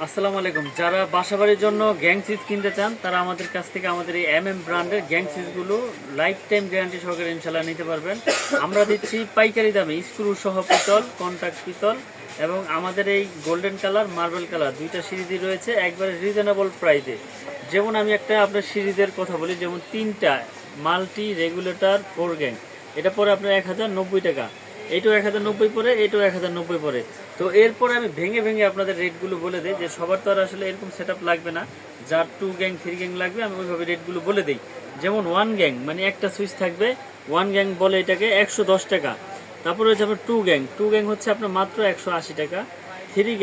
আসসালামু আলাইকুম। যারা বাসাবাড়ির জন্য গ্যাং সুইচ কিনতে চান তারা আমাদের কাছ থেকে আমাদের এই ব্র্যান্ডের গ্যাং সুইচগুলো লাইফ টাইম গ্যারান্টি সহকারে ইনশাল্লাহ নিতে পারবেন। আমরা দিচ্ছি পাইকারি দামে স্ক্রু সহ পিতল, কন্টাক্ট পিতল এবং আমাদের এই গোল্ডেন কালার, মার্বেল কালার দুইটা সিরিজই রয়েছে একবারে রিজনেবল প্রাইসে। যেমন আমি একটা আপনার সিরিজের কথা বলি, যেমন তিনটা মাল্টি রেগুলেটর 4 গ্যাং, এটা পরে আপনার 1090 টাকা, এইটাও 1090 পরে, এইটাও 1090 পরে। তো এরপরে আমি ভেঙে ভেঙে আপনাদের রেটগুলো বলে দিই, যে সবার তো আর আসলে এরকম সেট লাগবে না, যার 2 গ্যাং 3 গ্যাং লাগবে আমি ওইভাবে রেটগুলো বলে দিই। যেমন 1 গ্যাং মানে একটা সুইচ থাকবে, 1 গ্যাং বলে এটাকে 110 টাকা। তারপরে হচ্ছে আপনার 2 গ্যাং হচ্ছে আপনার মাত্র 180 টাকা। 3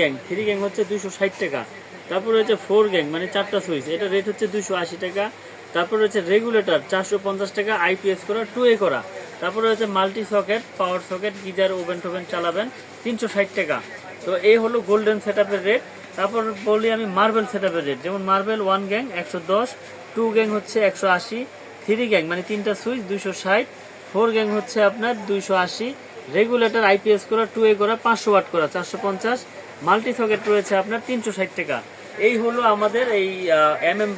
গ্যাং হচ্ছে 260 টাকা। তারপরে হচ্ছে 4 গ্যাং মানে 4টা সুইচ, এটা রেট হচ্ছে 280 টাকা। তারপরে হচ্ছে রেগুলেটর 450 টাকা, আইপিএস করা, 2A করা। তারপরে হচ্ছে multi socket, power socket, geyser, oven টোভেন চালাবেন, 360 টাকা। তো এই হলো গোল্ডেন সেটআপের রেট। তারপর বলি আমি মার্বেল সেটআপের রেট। যেমন মার্বেল 1 গ্যাং 110, 2 গ্যাং হচ্ছে 180, 3 গ্যাং মানে 3টা সুইচ 260, 4 গ্যাং হচ্ছে আপনার 280, রেগুলেটর আইপিএস করা, 2A করা, 500 ওয়াট করা 450, মাল্টি সকেট রয়েছে আপনার 360 টাকা। এই হলো আমাদের এই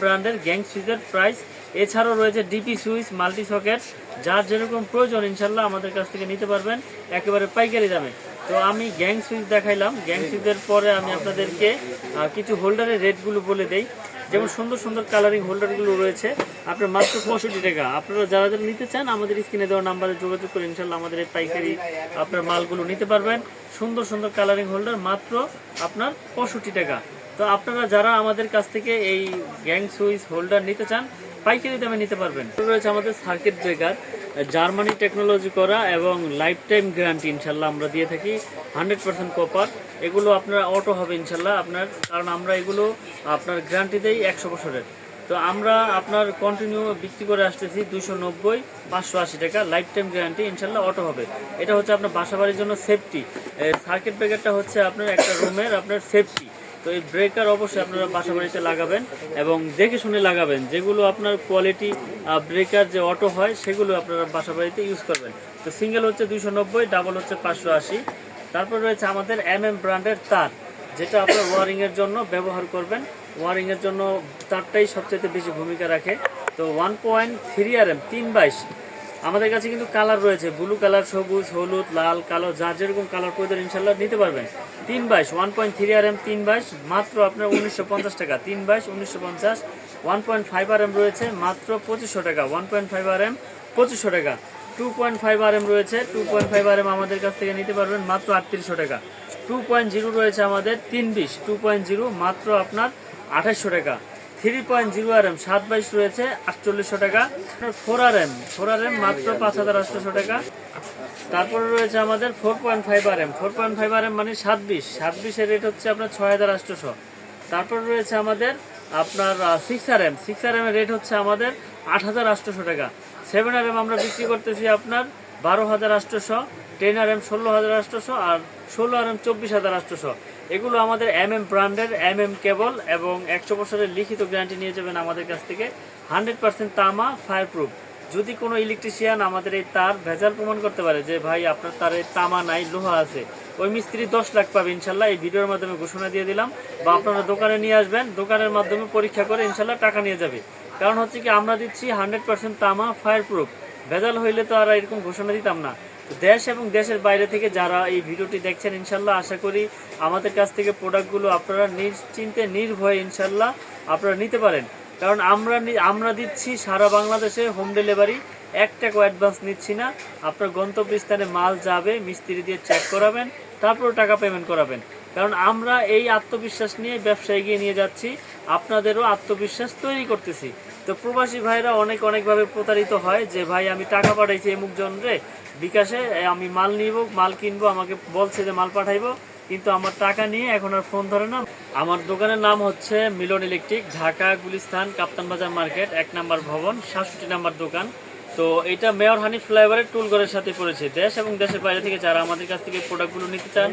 ব্র্যান্ডের গ্যাং সুইচের প্রাইস। এছাড়াও রয়েছে ডিপি সুইচ, মাল্টি সকেট, যার যেরকম প্রয়োজন ইনশাল্লাহ আমাদের কাছ থেকে নিতে পারবেন একেবারে পাইকারি দামে। তো আমি গ্যাং সুইচ দেখাইলাম, গ্যাং সুইচের পরে আমি আপনাদেরকে কিছু হোল্ডারের রেটগুলো বলে দেই। যেমন সুন্দর সুন্দর কালারিং হোল্ডারগুলো রয়েছে আপনার মাত্র 65 টাকা। আপনারা যারা যারা নিতে চান আমাদের স্ক্রিনে দেওয়া নাম্বারে যোগাযোগ করে ইনশাল্লাহ আমাদের এই পাইকারি আপনার মালগুলো নিতে পারবেন। সুন্দর সুন্দর কালারিং হোল্ডার মাত্র আপনার 65 টাকা। তো আপনারা যারা আমাদের কাছ থেকে এই গ্যাং সুইচ হোল্ডার নিতে চান পাইকারি দামে নিতে পারবেন। রয়েছে আমাদের সার্কিট ব্রেকার, জার্মানি টেকনোলজি করা এবং লাইফ টাইম গ্যারান্টি ইনশাল্লাহ আমরা দিয়ে থাকি, 100% কপার। এগুলো আপনার অটো হবে ইনশাল্লাহ আপনার, কারণ আমরা এগুলো আপনার গ্যারান্টি দেই 100 বছরের। তো আমরা আপনার কন্টিনিউ বিক্রি করে আসতেছি 290, 580 টাকা, লাইফ টাইম গ্যারান্টি ইনশাল্লাহ অটো হবে। এটা হচ্ছে আপনার বাসাবাড়ির জন্য সেফটি। সার্কিট ব্রেকারটা হচ্ছে আপনার একটা রুমের আপনার সেফটি। তো এই ব্রেকার অবশ্যই আপনারা বাসা বাড়িতে লাগাবেন এবং দেখে শুনে লাগাবেন। যেগুলো আপনার কোয়ালিটি ব্রেকার যে অটো হয় সেগুলো আপনারা বাসা বাড়িতে ইউজ করবেন। তো সিঙ্গেল হচ্ছে 290, ডাবল হচ্ছে 580। তারপর রয়েছে আমাদের ব্র্যান্ডের তার, যেটা আপনার ওয়ারিংয়ের জন্য ব্যবহার করবেন। ওয়ারিংয়ের জন্য তারটাই সবচেয়ে বেশি ভূমিকা রাখে। তো 1.3 RM 322 আমাদের কাছে কিন্তু কালার রয়েছে, ব্লু কালার, সবুজ, হলুদ, লাল, কালো, যার যেরকম কালার প্রয়োজন ইনশাল্লাহ নিতে পারবেন। 322 1.3 RM 322 মাত্র আপনার 1950 টাকা। 322 1950। 1.5 RM রয়েছে মাত্র 2500 টাকা। 1.5 RM 2500 টাকা। 2.5 RM রয়েছে, 2.5 RM আমাদের কাছ থেকে নিতে পারবেন মাত্র 3800 টাকা। 2.0 রয়েছে আমাদের 320, 2.0 মাত্র আপনার 2800 টাকা। 3.0 RM 722 রয়েছে 4800 টাকা। 4 RM মাত্র 5800 টাকা। তারপরে রয়েছে আমাদের 4.5 RM, 4.5 RM মানে 27 এর রেট হচ্ছে আপনার 6800। তারপরে রয়েছে আমাদের আপনার 6 RM এর রেট হচ্ছে আমাদের 8800 টাকা। 7 RM আমরা বিক্রি করতেছি আপনার 12800, 10 RM 16800 আর 16 RM 24800। এগুলো আমাদের ব্র্যান্ডের কেবল এবং 100 বছরের লিখিত গ্যারান্টি নিয়ে যাবেন আমাদের কাছ থেকে। 100% তামা, ফায়ার প্রুফ। যদি কোনো ইলেকট্রিশিয়ান আমাদের এই তার ভেজাল প্রমাণ করতে পারে যে ভাই আপনার তারে তামা নাই, লোহা আছে, ওই মিস্ত্রি 10 লাখ পাবে ইনশাল্লাহ। এই ভিডিওর মাধ্যমে ঘোষণা দিয়ে দিলাম। বা আপনারা দোকানে নিয়ে আসবেন, দোকানের মাধ্যমে পরীক্ষা করে ইনশাল্লাহ টাকা নিয়ে যাবে। কারণ হচ্ছে কি আমরা দিচ্ছি 100% তামা, ফায়ার প্রুফ। ভেজাল হইলে তো আর এরকম ঘোষণা দিতাম না। দেশ এবং দেশের বাইরে থেকে যারা এই ভিডিওটি দেখছেন ইনশাল্লাহ আশা করি আমাদের কাছ থেকে প্রোডাক্টগুলো আপনারা নিশ্চিন্তে নির্ভয়ে ইনশাল্লাহ আপনারা নিতে পারেন। কারণ আমরা দিচ্ছি সারা বাংলাদেশে হোম ডেলিভারি, 1 টাকাও অ্যাডভান্স নিচ্ছি না। আপনার গন্তব্যস্থানে মাল যাবে, মিস্ত্রি দিয়ে চেক করাবেন, তারপর টাকা পেমেন্ট করাবেন। কারণ আমরা এই আত্মবিশ্বাস নিয়ে ব্যবসা এগিয়ে নিয়ে যাচ্ছি, আপনাদেরও আত্মবিশ্বাস তৈরি করতেছি। তো প্রবাসী ভাইরা অনেকভাবে প্রতারিত হয় যে ভাই আমি টাকা পাঠাইছি এমুক জনরে বিকাশে, আমি মাল নিব, মাল কিনবো, আমাকে বলছে যে মাল পাঠাইবো, কিন্তু আমার টাকা নিয়ে এখন আর ফোন ধরে না। আমার দোকানের নাম হচ্ছে মিলন ইলেকট্রিক, ঢাকা গুলিস্তান কাপ্তান বাজার মার্কেট, 1 নম্বর ভবন, 67 নম্বর দোকান। তো এটা মেয়র হানিফ ফ্লাইওভারের টুলঘরের সাথে পড়েছে। দেশ এবং দেশের বাইরে থেকে যারা আমাদের কাছ থেকে প্রোডাক্টগুলো নিতে চান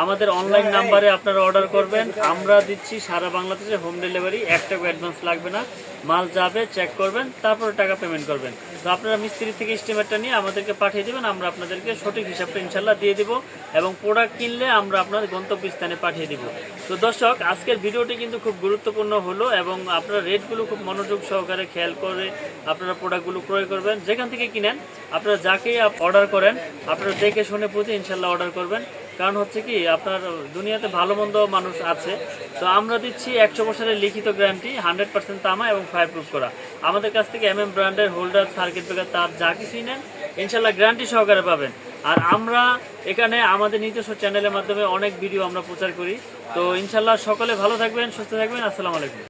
আমাদের অনলাইন নাম্বারে আপনারা অর্ডার করবেন। আমরা দিচ্ছি সারা বাংলাদেশে হোম ডেলিভারি, 1 টাকা অ্যাডভান্স লাগবে না। মাল যাবে, চেক করবেন, তারপরে টাকা পেমেন্ট করবেন। তো আপনারা মিস্ত্রি থেকে এস্টিমেটটা নিয়ে আমাদেরকে পাঠিয়ে দেবেন, আমরা আপনাদেরকে সঠিক হিসাবটা ইনশাল্লাহ দিয়ে দিব এবং প্রোডাক্ট কিনলে আমরা আপনার গন্তব্যস্থানে পাঠিয়ে দিব। তো দর্শক, আজকের ভিডিওটি কিন্তু খুব গুরুত্বপূর্ণ হলো এবং আপনারা রেটগুলো খুব মনোযোগ সহকারে খেয়াল করে আপনারা প্রোডাক্টগুলো ক্রয় করবেন। যেখান থেকে কিনেন আপনারা যাকেই অর্ডার করেন আপনারা দেখে শুনে বুঝে ইনশাল্লাহ অর্ডার করবেন। কারণ হচ্ছে কি, আপনার দুনিয়াতে ভালো মন্দ মানুষ আছে, তো আমরা দিচ্ছি 100 বছরের লিখিত গ্যারান্টি, 100% তামা এবং ফায়ার প্রুফ করা। আমাদের কাছ থেকে ব্র্যান্ডের হোল্ডার, সার্কিট ব্রেকার, তার যা কিছুই নেন ইনশাল্লাহ গ্যারান্টি সহকারে পাবেন। আর আমরা এখানে আমাদের নিজস্ব চ্যানেলের মাধ্যমে অনেক ভিডিও আমরা প্রচার করি। তো ইনশাল্লাহ সকলে ভালো থাকবেন, সুস্থ থাকবেন। আসসালামু আলাইকুম।